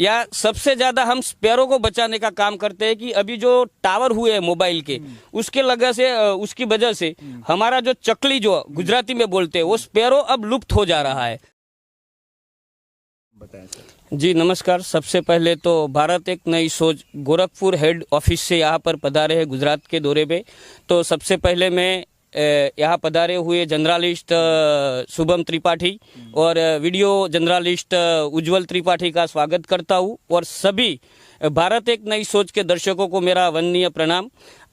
या सबसे ज्यादा हम स्पैरो को बचाने का काम करते हैं कि अभी जो टावर हुए हैं मोबाइल के उसकी वजह से हमारा जो चकली जो गुजराती में बोलते हैं वो स्पैरो अब लुप्त हो जा रहा है। बताएं सर। जी नमस्कार। सबसे पहले तो भारत एक नई सोच गोरखपुर हेड ऑफिस से यहाँ पर पधारे हैं गुजरात के दौरे पे। तो सबसे पहले मैं यहाँ पधारे हुए जर्नलिस्ट शुभम त्रिपाठी और वीडियो जर्नलिस्ट उज्जवल त्रिपाठी का स्वागत करता हूँ और सभी भारत एक नई सोच के दर्शकों को मेरा वंदनीय प्रणाम।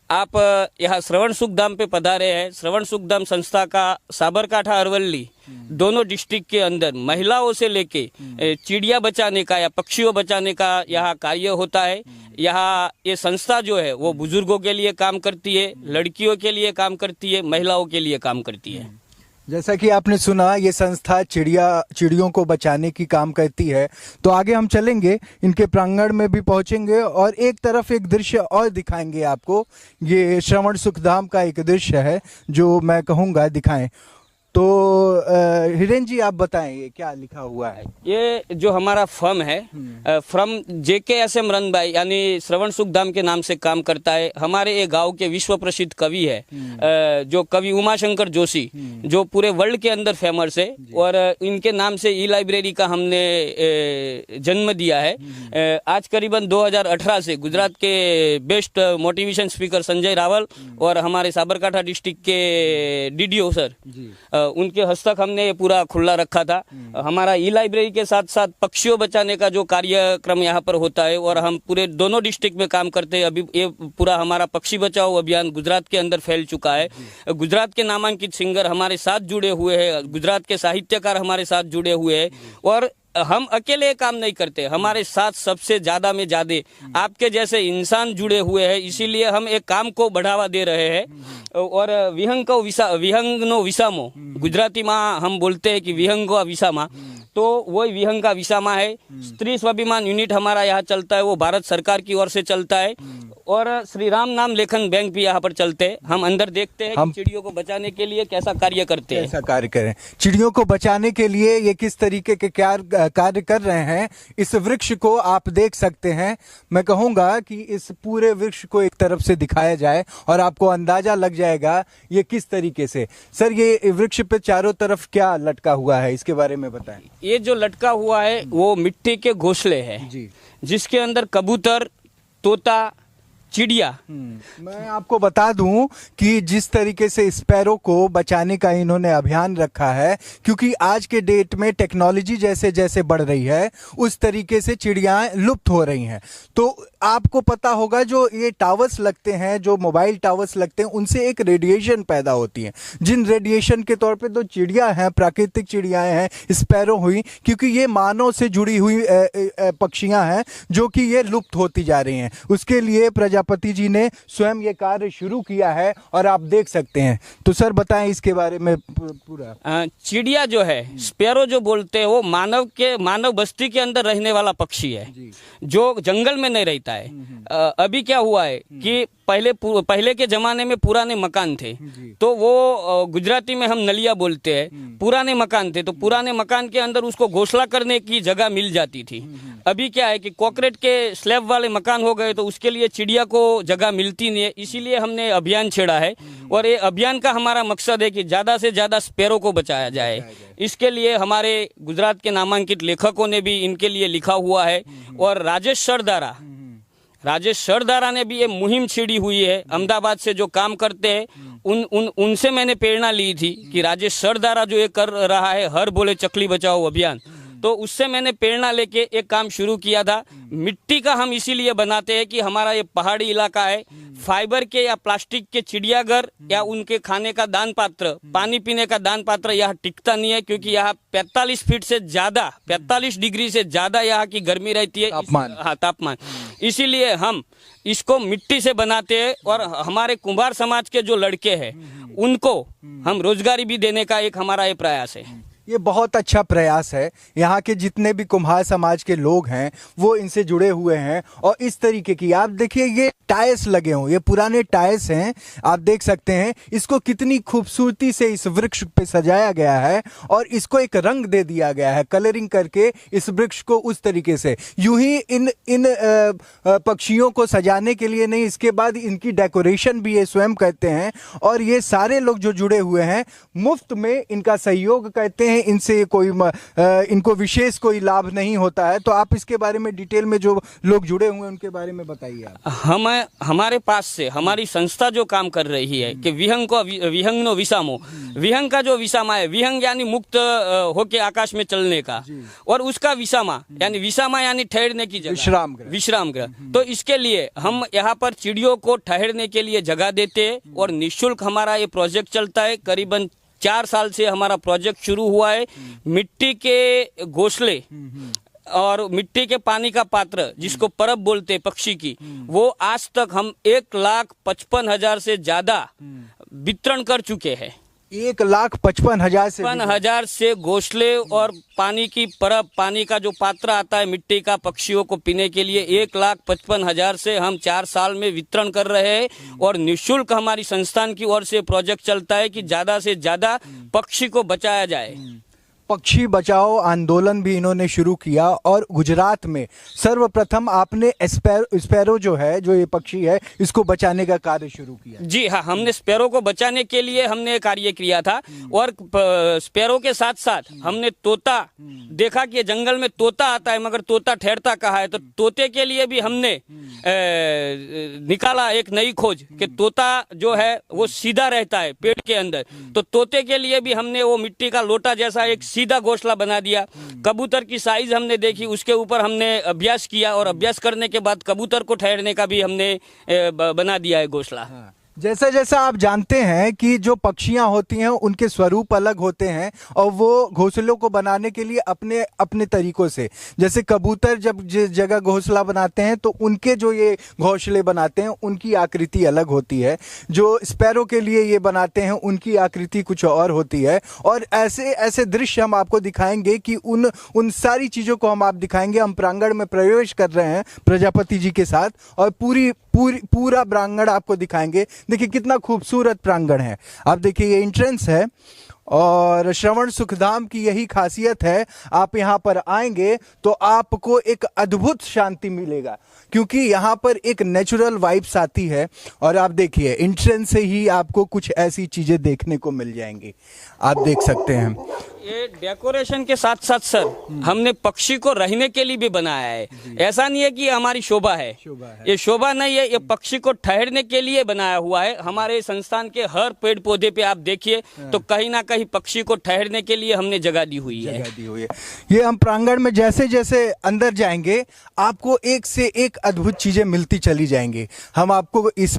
आप यहाँ श्रवण सुखधाम पे पधारे हैं। श्रवण सुखधाम संस्था का साबरकांठा अरवली दोनों डिस्ट्रिक्ट के अंदर महिलाओं से लेके चिड़िया बचाने का या पक्षियों बचाने का यहाँ कार्य होता है। यहाँ ये संस्था जो है वो बुजुर्गों के लिए काम करती है, लड़कियों के लिए काम करती है, महिलाओं के लिए काम करती है। जैसा कि आपने सुना, ये संस्था चिड़ियों को बचाने की काम करती है। तो आगे हम चलेंगे, इनके प्रांगण में भी पहुंचेंगे और एक तरफ एक दृश्य और दिखाएंगे आपको। ये श्रवण सुखधाम का एक दृश्य है जो मैं कहूँगा दिखाएं। तो हिरेन जी आप बताएं ये क्या लिखा हुआ है। ये जो हमारा फर्म है फ्रॉम JKSM रन बाय यानी श्रवण सुखधाम के नाम से काम करता है। हमारे ये गांव के विश्व प्रसिद्ध कवि है जो कवि उमाशंकर जोशी जो पूरे वर्ल्ड के अंदर फेमस है और इनके नाम से ई-लाइब्रेरी का हमने जन्म दिया है। आज करीबन 2018 से गुजरात के best motivation speaker Sanjay Rawal और हमारे साबरकांठा डिस्ट्रिक्ट के DDO सर उनके हस्तक हमने ये पूरा खुला रखा था। हमारा ई-लाइब्रेरी के साथ साथ पक्षियों बचाने का जो कार्यक्रम यहाँ पर होता है और हम पूरे दोनों डिस्ट्रिक्ट में काम करते हैं। अभी ये पूरा हमारा पक्षी बचाओ अभियान गुजरात के अंदर फैल चुका है। गुजरात के नामांकित सिंगर हमारे साथ जुड़े हुए हैं, गुजरात के साहित्यकार हमारे साथ जुड़े हुए हैं और हम अकेले काम नहीं करते, हमारे साथ सबसे ज्यादा में ज्यादा आपके जैसे इंसान जुड़े हुए हैं। इसीलिए हम एक काम को बढ़ावा दे रहे हैं और विहंगनो विसामो गुजराती में हम बोलते हैं कि विहंगो विसामा, तो वही विहंगा विसामा है। स्त्री स्वाभिमान यूनिट हमारा यहाँ चलता है, वो भारत सरकार की ओर से चलता है और श्री राम नाम लेखन बैंक भी यहाँ पर चलते हैं। हम अंदर देखते हैं कि चिड़ियों को बचाने के लिए कैसा कार्य करते हैं। कैसा कार्य करें, चिड़ियों को बचाने के लिए ये किस तरीके के कार्य कर रहे हैं, इस वृक्ष को आप देख सकते हैं। मैं कहूंगा कि इस पूरे वृक्ष को एक तरफ से दिखाया जाए और आपको अंदाजा लग जाएगा ये किस तरीके से। सर ये वृक्ष पे चारों तरफ क्या लटका हुआ है, इसके बारे में बताएं। ये जो लटका हुआ है वो मिट्टी के घोंसले है जी, जिसके अंदर कबूतर, तोता, चिड़िया। मैं आपको बता दूं कि जिस तरीके से स्पैरो को बचाने का इन्होंने अभियान रखा है, क्योंकि आज के डेट में टेक्नोलॉजी जैसे जैसे बढ़ रही है उस तरीके से चिड़ियाएं लुप्त हो रही हैं। तो आपको पता होगा जो ये टावर्स लगते हैं, जो मोबाइल टावर्स लगते हैं, उनसे एक रेडिएशन पैदा होती है, जिन रेडिएशन के तौर पे तो चिड़िया हैं, प्राकृतिक चिड़ियाएं हैं, स्पैरो हुई, क्योंकि ये मानव से जुड़ी हुई पक्षियां हैं जो कि ये लुप्त होती जा रही हैं। उसके लिए प्रजापति जी ने स्वयं ये कार्य शुरू किया है और आप देख सकते हैं। तो सर बताएं इसके बारे में पूरा। चिड़िया जो है स्पैरो जो बोलते हैं वो मानव बस्ती के अंदर रहने वाला पक्षी है जो जंगल में नहीं रहता है। अभी क्या हुआ है कि पहले के जमाने में पुराने मकान थे, तो वो गुजराती में हम नलिया बोलते हैं, पुराने मकान थे, तो पुराने मकान के अंदर उसको घोंसला करने की जगह मिल जाती थी। अभी क्या है कि कॉन्क्रीट के स्लैब वाले मकान हो गए तो उसके लिए चिड़िया को जगह मिलती नहीं है। इसीलिए हमने अभियान छेड़ा है और ये अभियान का हमारा मकसद है कि ज्यादा से ज्यादा स्पैरो को बचाया जाए। इसके लिए हमारे गुजरात के नामांकित लेखकों ने भी इनके लिए लिखा हुआ है और राजेश सरदारा ने भी ये मुहिम छेड़ी हुई है। अहमदाबाद से जो काम करते हैं उनसे मैंने प्रेरणा ली थी कि राजेश सरदारा जो ये कर रहा है हर बोले चकली बचाओ अभियान, तो उससे मैंने प्रेरणा लेके एक काम शुरू किया था। मिट्टी का हम इसीलिए बनाते हैं कि हमारा ये पहाड़ी इलाका है, फाइबर के या प्लास्टिक के चिड़ियाघर या उनके खाने का दान पात्र, पानी पीने का दान पात्र यहाँ टिकता नहीं है, क्योंकि यहाँ 45 फीट से ज्यादा 45 डिग्री से ज्यादा यहाँ की गर्मी रहती है, तापमान। इसीलिए हम इसको मिट्टी से बनाते हैं और हमारे कुंभार समाज के जो लड़के हैं उनको हम रोजगारी भी देने का एक हमारा ये प्रयास है। ये बहुत अच्छा प्रयास है। यहाँ के जितने भी कुम्हार समाज के लोग हैं वो इनसे जुड़े हुए हैं और इस तरीके की आप देखिए ये टायर्स लगे हों, ये पुराने टायर्स हैं, आप देख सकते हैं इसको कितनी खूबसूरती से इस वृक्ष पे सजाया गया है और इसको एक रंग दे दिया गया है, कलरिंग करके इस वृक्ष को उस तरीके से। यूं ही इन पक्षियों को सजाने के लिए नहीं, इसके बाद इनकी डेकोरेशन भी ये स्वयं करते हैं और ये सारे लोग जो जुड़े हुए हैं मुफ्त में इनका सहयोग करते हैं, इनसे कोई इनको विशेष कोई लाभ नहीं होता है। तो आप इसके बारे में डिटेल में जो लोग जुड़े हुए हैं उनके बारे में बताइए आप। हमारे पास से हमारी संस्था जो काम कर रही है कि विहंग नो विसामो, विहंग का जो विसामा है, विहंग यानी मुक्त होके आकाश में चलने का, और उसका विसामा यानी ठहरने की जगह, विश्राम गृह। तो इसके लिए हम यहाँ पर चिड़ियों को ठहरने के लिए जगह देते हैं और निःशुल्क हमारा ये प्रोजेक्ट चलता है। करीबन 4 साल से हमारा प्रोजेक्ट शुरू हुआ है। मिट्टी के घोंसले और मिट्टी के पानी का पात्र जिसको परब बोलते हैं पक्षी की, वो आज तक हम 1,55,000 से ज्यादा वितरण कर चुके हैं। 1,55,000 से घोंसले और पानी की परब, पानी का जो पात्र आता है मिट्टी का पक्षियों को पीने के लिए, 1,55,000 से हम 4 साल में वितरण कर रहे हैं। और निःशुल्क हमारी संस्थान की ओर से प्रोजेक्ट चलता है कि ज्यादा से ज्यादा पक्षी को बचाया जाए। पक्षी बचाओ आंदोलन भी इन्होंने शुरू किया और गुजरात में सर्वप्रथम आपने स्पैरो जो है, जो ये पक्षी है, इसको बचाने का कार्य शुरू किया। जी हाँ, हमने स्पैरो को बचाने के लिए हमने कार्य किया था। और स्पैरो के साथ साथ हमने तोता देखा कि जंगल में तोता आता है मगर तोता ठहरता कहाँ है, तो तोते के लिए भी हमने निकाला एक नई खोज कि तोता जो है वो सीधा रहता है पेड़ के अंदर। तो तोते के लिए भी हमने वो मिट्टी का लोटा जैसा एक सीधा घोंसला बना दिया। कबूतर की साइज हमने देखी, उसके ऊपर हमने अभ्यास किया और अभ्यास करने के बाद कबूतर को ठहरने का भी हमने बना दिया है घोंसला। जैसा जैसा आप जानते हैं कि जो पक्षियां होती हैं उनके स्वरूप अलग होते हैं और वो घोंसलों को बनाने के लिए अपने अपने तरीकों से, जैसे कबूतर जब जिस जगह घोंसला बनाते हैं तो उनके जो ये घोंसले बनाते हैं उनकी आकृति अलग होती है। जो स्पैरो के लिए ये बनाते हैं उनकी आकृति कुछ और होती है। और ऐसे ऐसे दृश्य हम आपको दिखाएंगे कि उन सारी चीज़ों को हम आप दिखाएंगे। हम प्रांगण में प्रवेश कर रहे हैं प्रजापति जी के साथ और पूरा प्रांगण आपको दिखाएंगे। देखिए कितना खूबसूरत प्रांगण है। आप देखिए ये एंट्रेंस है और श्रवण सुखधाम की यही खासियत है, आप यहाँ पर आएंगे तो आपको एक अद्भुत शांति मिलेगा क्योंकि यहाँ पर एक नेचुरल वाइब्स आती है। और आप देखिए एंट्रेंस से ही आपको कुछ ऐसी चीजें देखने को मिल जाएंगी, आप देख सकते हैं। ये डेकोरेशन के साथ साथ सर हमने पक्षी को रहने के लिए भी बनाया है। ऐसा नहीं है कि हमारी शोभा है, ये शोभा नहीं है, ये पक्षी को ठहरने के लिए बनाया हुआ है। हमारे संस्थान के हर पेड़ पौधे पे आप देखिए तो कहीं ना कहीं पक्षी को ठहरने के लिए हमने जगह दी हुई है। ये हम प्रांगण में जैसे जैसे अंदर जाएंगे आपको एक से एक अद्भुत चीजें मिलती चली जाएंगी। हम आपको इस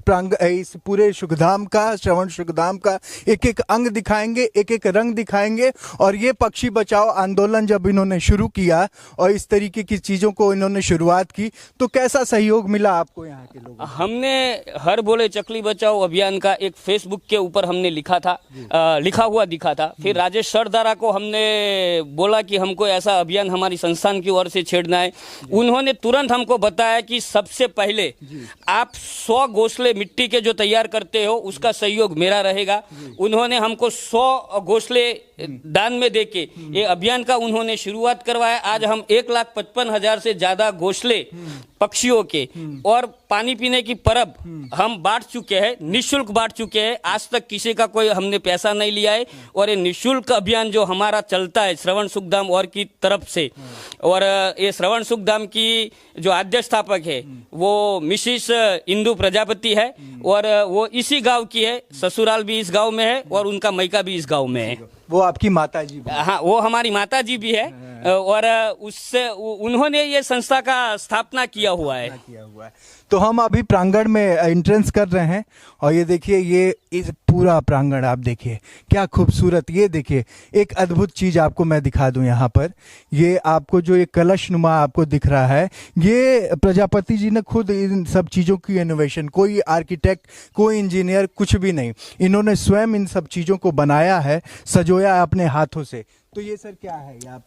पूरे सुखधाम का, श्रवण सुखधाम का एक एक अंग दिखाएंगे, एक एक रंग दिखाएंगे। और ये पक्षी बचाओ आंदोलन जब इन्होंने शुरू किया और इस तरीके की चीजों को इन्होंने शुरुआत की तो कैसा सहयोग मिला आपको यहाँ के लोगों? हमने हर बोले चकली बचाओ अभियान का एक फेसबुक के ऊपर हमने लिखा हुआ दिखा था। फिर राजेश सरदारा को हमने बोला कि हमको ऐसा अभियान हमारी संस्थान की ओर से छेड़ना है। उन्होंने तुरंत हमको बताया कि सबसे पहले आप 100 घोंसले मिट्टी के जो तैयार करते हो उसका सहयोग मेरा रहेगा। उन्होंने हमको 100 घोंसले दान में देके ये अभियान का उन्होंने शुरुआत करवाया। आज हम 1,55,000 से ज्यादा घोंसले पक्षियों के और पानी पीने की परब हम बांट चुके हैं, निःशुल्क बांट चुके हैं। आज तक किसी का कोई हमने पैसा नहीं लिया है। और ये निःशुल्क अभियान जो हमारा चलता है श्रवण सुखधाम और की तरफ से, और ये श्रवण सुखधाम की जो आद्य स्थापक है वो मिसिस इंदु प्रजापति है और वो इसी गांव की है। ससुराल भी इस गांव में है और उनका मैका भी इस गांव में है। वो आपकी माता जी? हाँ, वो हमारी माता जी भी है और उससे उन्होंने ये संस्था का स्थापना किया हुआ है। तो हम अभी प्रांगण में एंट्रेंस कर रहे हैं और ये देखिए ये इस पूरा प्रांगण आप देखिए क्या खूबसूरत। ये देखिए एक अद्भुत चीज आपको मैं दिखा दूं यहाँ पर। ये आपको जो ये कलश नुमा आपको दिख रहा है, ये प्रजापति जी ने खुद इन सब चीज़ों की इनोवेशन, कोई आर्किटेक्ट कोई इंजीनियर कुछ भी नहीं, इन्होंने स्वयं इन सब चीज़ों को बनाया है, सजोया अपने हाथों से। तो ये सर क्या है ये आप?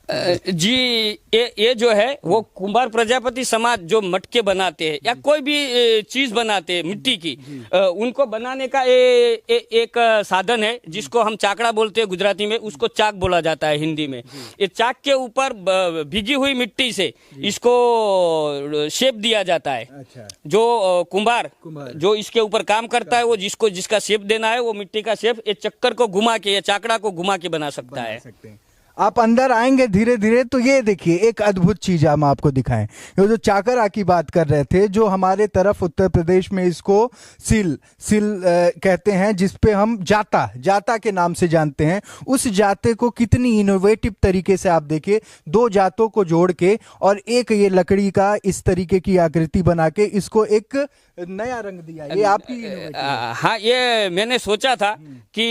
जी, ये जो है वो कुंभार प्रजापति समाज जो मटके बनाते हैं या कोई भी चीज बनाते हैं मिट्टी की, उनको बनाने का एक साधन है जिसको हम चाकड़ा बोलते हैं गुजराती में, उसको चाक बोला जाता है हिंदी में। ये चाक के ऊपर भीगी हुई मिट्टी से इसको शेप दिया जाता है। अच्छा। जो कुंभार जो इसके ऊपर काम करता है, वो जिसका शेप देना है, वो मिट्टी का शेप ये चक्कर को घुमा के या चाकड़ा को घुमा के बना सकता है। आप अंदर आएंगे धीरे धीरे तो ये देखिए एक अद्भुत चीज हम आपको दिखाएं। ये जो चाकरा की बात कर रहे थे, जो हमारे तरफ उत्तर प्रदेश में इसको सिल कहते हैं, जिसपे हम जाता के नाम से जानते हैं। उस जाते को कितनी इनोवेटिव तरीके से आप देखिए, दो जातों को जोड़ के और एक ये लकड़ी का इस तरीके की आकृति बना के इसको एक नया रंग दिया। ये आपकी हाँ, ये मैंने सोचा था कि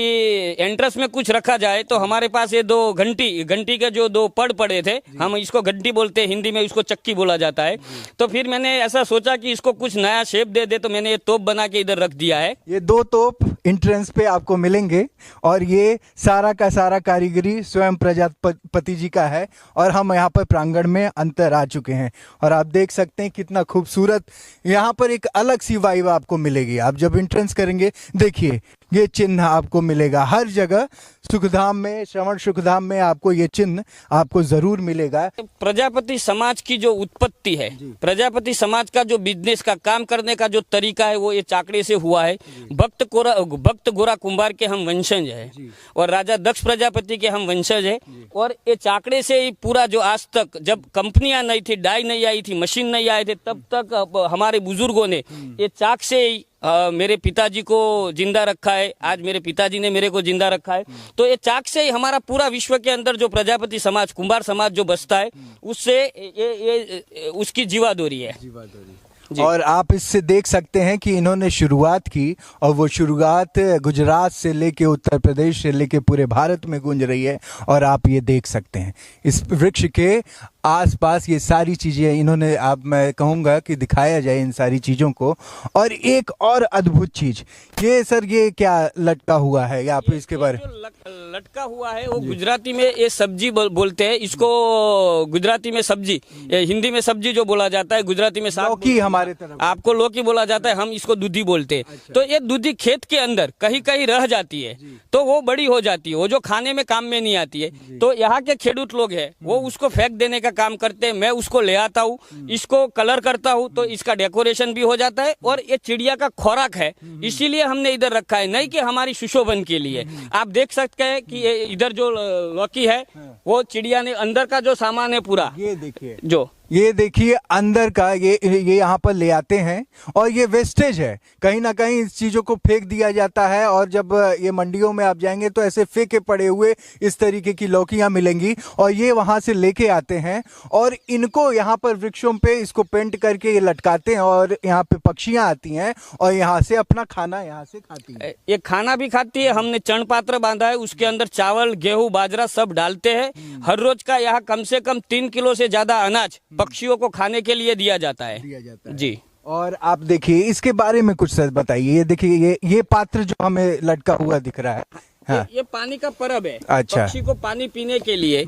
एंट्रेंस में कुछ रखा जाए, तो हमारे पास ये दो घंटी के जो दो पड़ पड़े थे, हम इसको घंटी बोलते हैं, हिंदी में उसको चक्की बोला जाता है। तो फिर मैंने ऐसा सोचा कि इसको कुछ नया शेप दे तो मैंने ये तोप बना के इधर रख दिया है। ये दो तोप एंट्रेंस पे आपको मिलेंगे और ये सारा का सारा कारीगरी स्वयं प्रजापति जी का है। और हम यहाँ पर प्रांगण में अंतर आ चुके हैं और आप देख सकते हैं कितना खूबसूरत यहाँ पर एक अलग सी वाइब आपको मिलेगी। आप जब एंट्रेंस करेंगे, देखिए ये चिन्ह आपको मिलेगा हर जगह। सुखधाम में, श्रवण सुखधाम में आपको ये चिन्ह आपको जरूर मिलेगा। प्रजापति समाज की जो उत्पत्ति है, प्रजापति समाज का जो बिजनेस का काम करने का जो तरीका है, वो ये चाकड़े से हुआ है। भक्त गोरा कुंभार के हम वंशज है और राजा दक्ष प्रजापति के हम वंशज है। और ये चाकड़े से ही पूरा जो आज तक, जब कंपनियां नहीं थी, डाई नहीं आई थी, मशीन नहीं आए थे, तब तक हमारे बुजुर्गों ने ये चाक से ही मेरे पिताजी को जिंदा रखा है। आज मेरे पिताजी ने मेरे को जिंदा रखा है। तो ये चाक से ही हमारा पूरा विश्व के अंदर जो प्रजापति समाज, कुंभार समाज जो बसता है, उससे ये उसकी जीवादोरी है। और आप इससे देख सकते हैं कि इन्होंने शुरुआत की और वो शुरुआत गुजरात से लेके उत्तर प्रदेश से लेके पूरे भारत में गूंज रही है। और आप ये देख सकते हैं इस वृक्ष के आसपास ये सारी चीजें इन्होंने, आप मैं कहूँगा कि दिखाया जाए इन सारी चीजों को। और एक और अद्भुत चीज, ये सर ये क्या लटका हुआ है, या आप इसके बारे में? लटका हुआ है वो गुजराती में ये सब्जी बोलते हैं इसको, गुजराती में सब्जी, हिंदी में सब्जी जो बोला जाता है, गुजराती में लौकी हमारे तरफ आपको लौकी बोला जाता है, हम इसको दूधी बोलते हैं। तो ये दूधी खेत के अंदर कहीं कहीं रह जाती है, तो वो बड़ी हो जाती है, वो जो खाने में काम में नहीं आती है। तो यहाँ के खेडूत लोग हैं, वो उसको फेंक देने का काम करते हैं। मैं उसको ले आता हूँ, इसको कलर करता हूँ, तो इसका डेकोरेशन भी हो जाता है और ये चिड़िया का खुराक है, इसीलिए हमने इधर रखा है, नहीं कि हमारी सुशोभन के लिए। आप देख सकते हैं कि इधर जो लौकी है, वो चिड़िया ने अंदर का जो सामान है पूरा, ये देखिए, ये देखिए अंदर का ये यहाँ पर ले आते हैं और ये वेस्टेज है। कहीं ना कहीं इस चीजों को फेंक दिया जाता है और जब ये मंडियों में आप जाएंगे तो ऐसे फेंके पड़े हुए इस तरीके की लौकियां मिलेंगी और ये वहां से लेके आते हैं और इनको यहाँ पर वृक्षों पे इसको पेंट करके ये लटकाते हैं और यहाँ पे पक्षियां आती हैं और यहाँ से अपना खाना यहाँ से खाती है। ये खाना भी खाती है। हमने चण पात्र बांधा है, उसके अंदर चावल, गेहूं, बाजरा सब डालते हैं। हर रोज का यहाँ कम से कम 3 किलो से ज्यादा अनाज पक्षियों को खाने के लिए दिया जाता है। जी। और आप देखिए इसके बारे में कुछ सर बताइए। ये देखिए ये पात्र जो हमें लटका हुआ दिख रहा है, हाँ। ये पानी का परब है। अच्छा। पक्षी को पानी पीने के लिए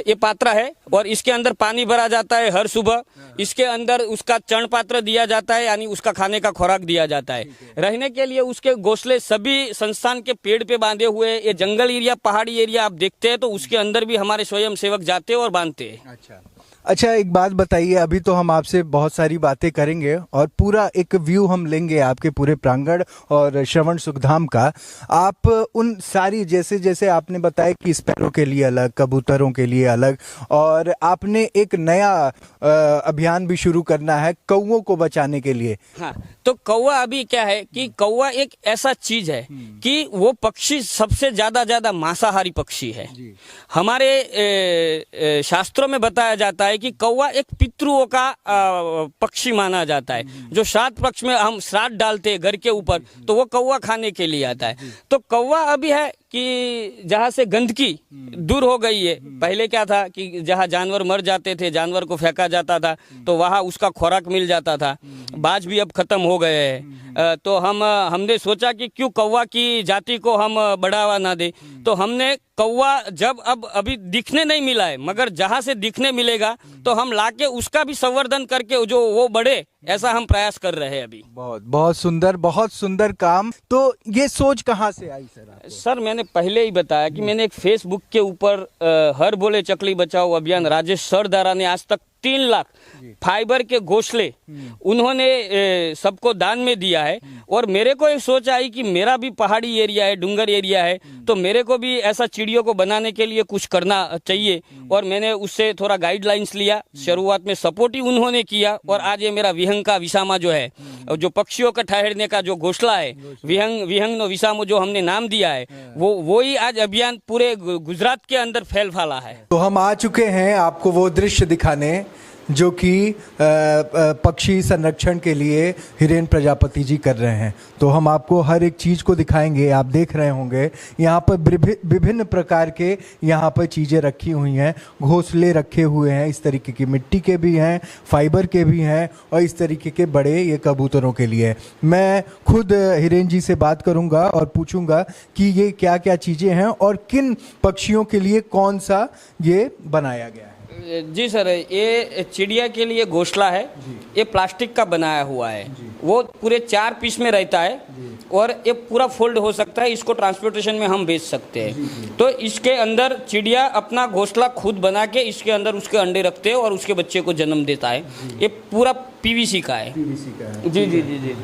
ये पात्र है और इसके अंदर पानी भरा जाता है हर सुबह। इसके अंदर उसका चण पात्र दिया जाता है, यानी उसका खाने का खुराक दिया जाता है। रहने के लिए उसके घोंसले सभी संस्थान के पेड़ पे बांधे हुए। ये जंगल एरिया, पहाड़ी एरिया आप देखते हैं तो उसके अंदर भी हमारे स्वयं सेवक जाते हैं और बांधते हैं। अच्छा एक बात बताइए, अभी तो हम आपसे बहुत सारी बातें करेंगे और पूरा एक व्यू हम लेंगे आपके पूरे प्रांगण और श्रवण सुखधाम का। आप उन सारी, जैसे जैसे आपने बताया कि स्पैरो के लिए अलग, कबूतरों के लिए अलग, और आपने एक नया अभियान भी शुरू करना है कौओं को बचाने के लिए। हाँ, तो कौवा अभी क्या है कि कौवा एक ऐसा चीज है कि वो पक्षी सबसे ज्यादा मांसाहारी पक्षी है। हमारे शास्त्रों में बताया जाता है कि कौवा एक पितृओं का पक्षी माना जाता है। जो श्राद्ध पक्ष में हम श्राद्ध डालते हैं घर के ऊपर, तो वो कौवा खाने के लिए आता है। तो कौवा अभी है कि जहाँ से गंदगी दूर हो गई है। पहले क्या था कि जहाँ जानवर मर जाते थे, जानवर को फेंका जाता था, तो वहाँ उसका खुराक मिल जाता था। बाज भी अब खत्म हो गए हैं, तो हमने सोचा कि क्यों कौवा की जाति को हम बढ़ावा ना दे। तो हमने कौवा जब अब अभी दिखने नहीं मिला है, मगर जहां से दिखने मिलेगा तो हम लाके उसका भी संवर्धन करके जो वो बढ़े, ऐसा हम प्रयास कर रहे हैं अभी। बहुत सुंदर काम। तो ये सोच कहाँ से आई सर आपको? सर मैंने पहले ही बताया कि मैंने एक फेसबुक के ऊपर हर बोले चकली बचाओ अभियान राजेश सरदारा ने आज तक 3 लाख फाइबर के घोंसले उन्होंने सबको दान में दिया है। और मेरे को एक सोच आई कि मेरा भी पहाड़ी एरिया है, डूंगर एरिया है, तो मेरे को भी ऐसा चिड़ियों को बनाने के लिए कुछ करना चाहिए। और मैंने उससे थोड़ा गाइडलाइंस लिया, शुरुआत में सपोर्ट ही उन्होंने किया। और आज ये मेरा विहंग का विसामा जो है, जो पक्षियों का ठहरने का जो घोंसला है, विहंग नो विसामो जो हमने नाम दिया है, वो ही आज अभियान पूरे गुजरात के अंदर फैल फैला है। तो हम आ चुके हैं आपको वो दृश्य दिखाने जो कि पक्षी संरक्षण के लिए हिरेन प्रजापति जी कर रहे हैं। तो हम आपको हर एक चीज़ को दिखाएंगे। आप देख रहे होंगे यहाँ पर विभिन्न प्रकार के यहाँ पर चीज़ें रखी हुई हैं, घोंसले रखे हुए हैं, इस तरीके की मिट्टी के भी हैं, फाइबर के भी हैं, और इस तरीके के बड़े ये कबूतरों के लिए। मैं खुद हिरेन जी से बात करूँगा और पूछूंगा कि ये क्या क्या चीज़ें हैं और किन पक्षियों के लिए कौन सा ये बनाया गया है। जी सर, ये चिड़िया के लिए घोंसला है, ये प्लास्टिक का बनाया हुआ है, वो पूरे 4 पीस में रहता है और ये पूरा फोल्ड हो सकता है, इसको ट्रांसपोर्टेशन में हम बेच सकते हैं। तो इसके अंदर चिड़िया अपना घोंसला खुद बना के इसके अंदर उसके अंडे रखते हैं और उसके बच्चे को जन्म देता है। ये पूरा पीवीसी का है। जी जी जी जी।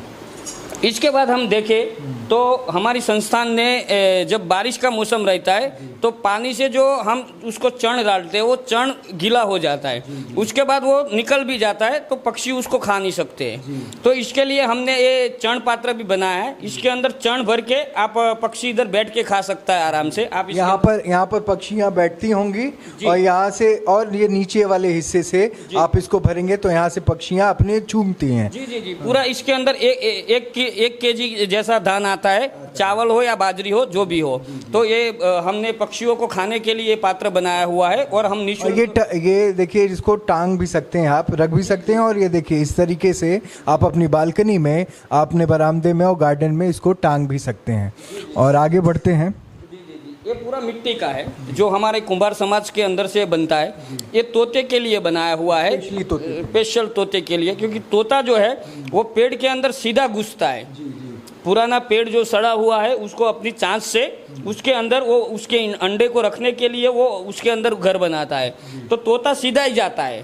इसके बाद हम देखें तो हमारी संस्थान ने जब बारिश का मौसम रहता है तो पानी से जो हम उसको चर्ण डालते हैं वो चर्ण गीला हो जाता है, उसके बाद वो निकल भी जाता है तो पक्षी उसको खा नहीं सकते हैं। तो इसके लिए हमने ये चर्ण पात्र भी बनाया है, इसके अंदर चर्ण भर के आप पक्षी इधर बैठ के खा सकता है आराम से। आप यहाँ पर पक्षियाँ बैठती होंगी और यहाँ से, और ये नीचे वाले हिस्से से आप इसको भरेंगे तो यहाँ से पक्षियाँ अपने चूमती हैं। जी जी जी। पूरा इसके अंदर एक केजी जैसा धान आता है, चावल हो या बाजरी हो, जो भी हो। तो ये हमने पक्षियों को खाने के लिए पात्र बनाया हुआ है और हम निःशुल्क ये देखिए, इसको टांग भी सकते हैं, आप रख भी सकते हैं। और ये देखिए इस तरीके से आप अपनी बालकनी में, अपने बरामदे में और गार्डन में इसको टांग भी सकते हैं। और आगे बढ़ते हैं। ये पूरा मिट्टी का है जो हमारे कुंभार समाज के अंदर से बनता है। ये तोते के लिए बनाया हुआ है, स्पेशल तोते के लिए, क्योंकि तोता जो है वो पेड़ के अंदर सीधा घुसता है। पुराना पेड़ जो सड़ा हुआ है उसको अपनी चांच से उसके अंदर वो उसके अंडे को रखने के लिए वो उसके अंदर घर बनाता है, तो तोता सीधा ही जाता है।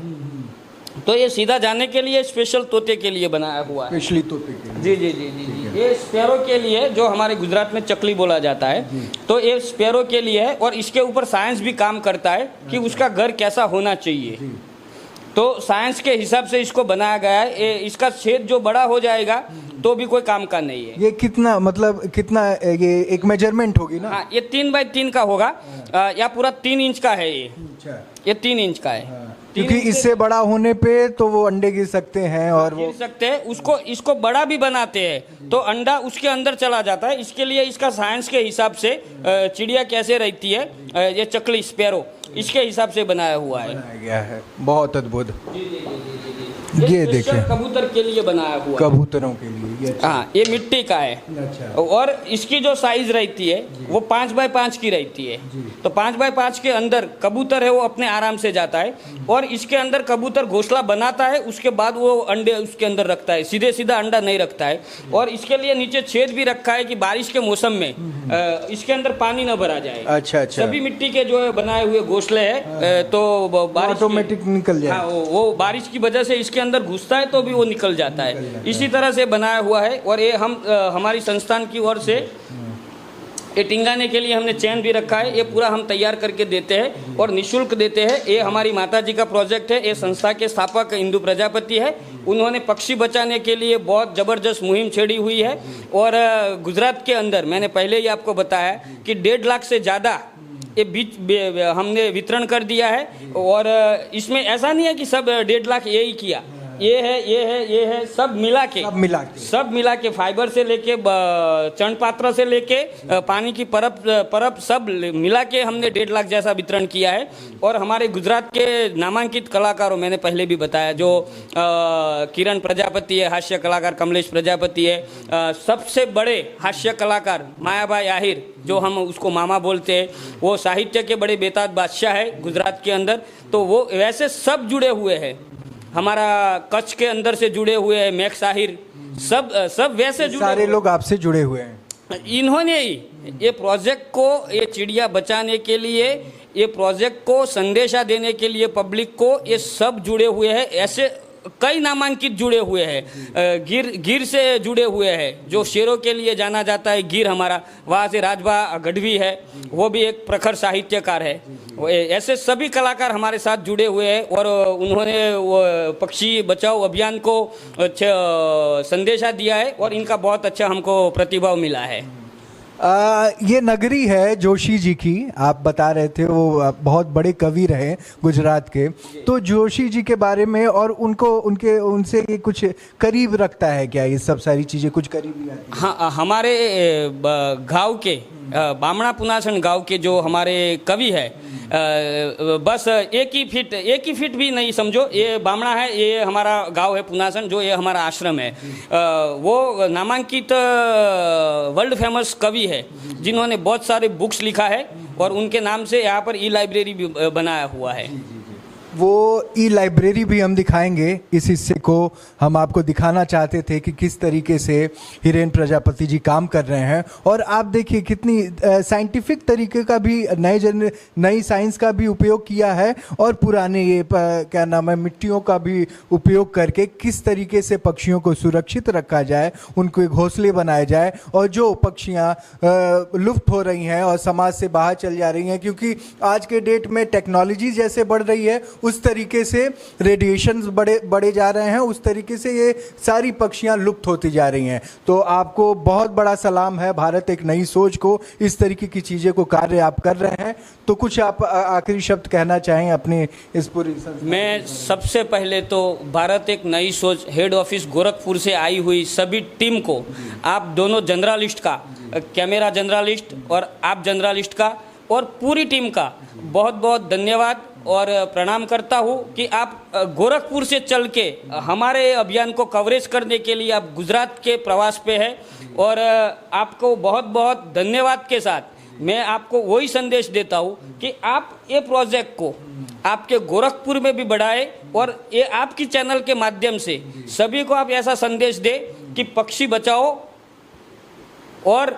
तो ये सीधा जाने के लिए स्पेशल तोते के लिए बनाया हुआ है। स्पेशली तोते के लिए। जी जी जी जी जी। ये स्पैरो के लिए, जो हमारे गुजरात में चकली बोला जाता है, तो ये स्पैरो के लिए है। और इसके ऊपर साइंस भी काम करता है कि उसका घर कैसा होना चाहिए, तो साइंस के हिसाब से इसको बनाया गया है। इसका छेद जो बड़ा हो जाएगा तो भी कोई काम का नहीं है। ये कितना, मतलब कितना, ये एक मेजरमेंट होगी ना? हाँ, ये 3 बाई 3 का होगा, या पूरा 3 इंच का है ये 3 इंच का है। क्योंकि इससे बड़ा होने पे तो वो अंडे गिर सकते हैं और वो गिर सकते हैं। इसको बड़ा भी बनाते हैं तो अंडा उसके अंदर चला जाता है। इसके लिए इसका साइंस के हिसाब से चिड़िया कैसे रहती है, ये चकली स्पैरो, इसके हिसाब से बनाया हुआ है। बनाया गया है। बहुत अद्भुत। ये देखिए, कबूतर के लिए बनाया हुआ, कबूतरों के लिए। हाँ, ये मिट्टी का है। अच्छा। और इसकी जो साइज रहती है वो 5 बाय 5 की रहती है। तो 5 बाय 5 के अंदर कबूतर है वो अपने आराम से जाता है और इसके अंदर कबूतर घोंसला बनाता है, उसके बाद वो अंडे उसके अंदर रखता है, सीधे सीधा अंडा नहीं रखता है। और इसके लिए नीचे छेद भी रखा है कि बारिश के मौसम में इसके अंदर पानी न भरा जाए। अच्छा अच्छा। सभी मिट्टी के जो बनाए हुए घोंसले है तो बारिश ऑटोमेटिक निकल जाए। हाँ, वो बारिश की वजह से इसके अंदर घुसता है तो भी वो निकल जाता है। इसी तरह से बनाया हुआ है। और ये हमारी संस्थान की ओर से ये टिंगाने के लिए हमने चैन भी रखा है। ये पूरा हम तैयार करके देते हैं और निःशुल्क देते हैं। ये हमारी माता जी का प्रोजेक्ट है। ये संस्था के स्थापक इंदु प्रजापति है, उन्होंने पक्षी बचाने के लिए बहुत ज़बरदस्त मुहिम छेड़ी हुई है। और गुजरात के अंदर मैंने पहले ही आपको बताया कि 1.5 लाख से ज़्यादा ये बीज हमने वितरण कर दिया है। और इसमें ऐसा नहीं है कि सब 1.5 लाख ये ही किया, ये है सब मिला के फाइबर से लेके चर्ण पात्र से लेके पानी की परब सब मिला के हमने 1.5 लाख जैसा वितरण किया है। और हमारे गुजरात के नामांकित कलाकारों, मैंने पहले भी बताया, जो किरण प्रजापति है, हास्य कलाकार कमलेश प्रजापति है, सबसे बड़े हास्य कलाकार मायाभाई आहिर, जो हम उसको मामा बोलते हैं, वो साहित्य के बड़े बेताज बादशाह है गुजरात के अंदर। तो वो वैसे सब जुड़े हुए हैं, हमारा कच्छ के अंदर से जुड़े हुए हैं, मैक्स आहिर, सब वैसे जुड़े, सारे लोग आपसे जुड़े हुए हैं। इन्होंने ही ये प्रोजेक्ट को, ये चिड़िया बचाने के लिए, ये प्रोजेक्ट को संदेशा देने के लिए पब्लिक को, ये सब जुड़े हुए हैं। ऐसे कई नामांकित जुड़े हुए हैं, गिर से जुड़े हुए हैं, जो शेरों के लिए जाना जाता है गिर हमारा, वहाँ से राजभा गढ़वी है, वो भी एक प्रखर साहित्यकार है। ऐसे सभी कलाकार हमारे साथ जुड़े हुए हैं और उन्होंने वो पक्षी बचाओ अभियान को संदेशा दिया है और इनका बहुत अच्छा हमको प्रतिभाव मिला है। ये नगरी है जोशी जी की, आप बता रहे थे वो बहुत बड़े कवि रहे गुजरात के, तो जोशी जी के बारे में और उनसे ये कुछ करीब रखता है क्या, ये सब सारी चीज़ें कुछ करीब? हाँ, हमारे गांव के बामणा पुनासन गांव के जो हमारे कवि है, बस एक ही फीट भी नहीं समझो, ये बामणा है, ये हमारा गांव है पुनासन, जो ये हमारा आश्रम है। वो नामांकित वर्ल्ड फेमस कवि है, जिन्होंने बहुत सारे बुक्स लिखा है और उनके नाम से यहाँ पर ई लाइब्रेरी भी बनाया हुआ है। वो ई लाइब्रेरी भी हम दिखाएंगे। इस हिस्से को हम आपको दिखाना चाहते थे कि किस तरीके से हिरेन प्रजापति जी काम कर रहे हैं। और आप देखिए कितनी साइंटिफिक तरीके का भी, नई साइंस का भी उपयोग किया है और पुराने ये क्या नाम है, मिट्टियों का भी उपयोग करके किस तरीके से पक्षियों को सुरक्षित रखा जाए, उनको घोंसले बनाए जाए और जो पक्षियाँ लुप्त हो रही हैं और समाज से बाहर चल जा रही हैं, क्योंकि आज के डेट में टेक्नोलॉजी जैसे बढ़ रही है उस तरीके से रेडिएशंस बढ़े जा रहे हैं, उस तरीके से ये सारी पक्षियां लुप्त होती जा रही हैं। तो आपको बहुत बड़ा सलाम है भारत एक नई सोच को, इस तरीके की चीज़ें को कार्य आप कर रहे हैं। तो कुछ आप आखिरी शब्द कहना चाहें अपने इस पूरी? मैं सबसे पहले तो भारत एक नई सोच हेड ऑफिस गोरखपुर से आई हुई सभी टीम को, आप दोनों जर्नलिस्ट का, कैमरा जर्नलिस्ट और आप जर्नलिस्ट का और पूरी टीम का बहुत बहुत धन्यवाद और प्रणाम करता हूँ कि आप गोरखपुर से चल के हमारे अभियान को कवरेज करने के लिए आप गुजरात के प्रवास पे हैं। और आपको बहुत बहुत धन्यवाद के साथ मैं आपको वही संदेश देता हूँ कि आप ये प्रोजेक्ट को आपके गोरखपुर में भी बढ़ाएं और ये आपकी चैनल के माध्यम से सभी को आप ऐसा संदेश दें कि पक्षी बचाओ और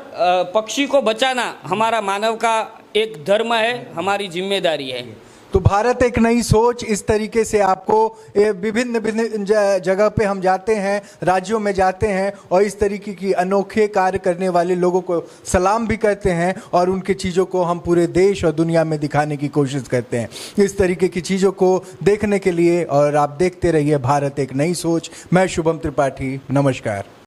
पक्षी को बचाना हमारा मानव का एक धर्म है, हमारी जिम्मेदारी है। तो भारत एक नई सोच, इस तरीके से आपको विभिन्न जगह पे हम जाते हैं, राज्यों में जाते हैं और इस तरीके की अनोखे कार्य करने वाले लोगों को सलाम भी करते हैं और उनके चीज़ों को हम पूरे देश और दुनिया में दिखाने की कोशिश करते हैं। इस तरीके की चीज़ों को देखने के लिए और आप देखते रहिए भारत एक नई सोच। मैं शुभम त्रिपाठी, नमस्कार।